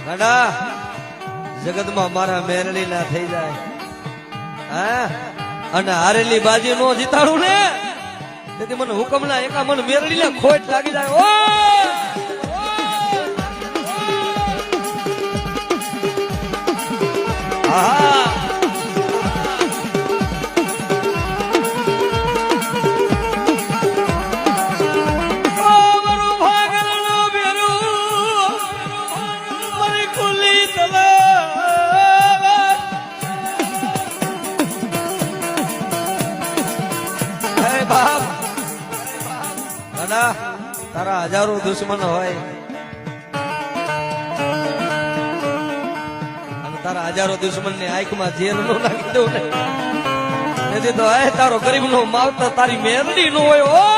ગાડા જગતમાં મારા મેરડી ના થઈ જાય હા અને હારેલી બાજી નો જીતાડું ને તેથી મને હુકમ ના એકા મને મેરડી ના ખોટ લાગી જાય ઓ હા તારા હજારો દુશ્મન હોય અને તારા હજારો દુશ્મન ની આંખમાં જેલ નો નાખી દઉં ને તેથી તો તારો ગરીબ નો માવતર તારી મેરડી નો હોય ઓ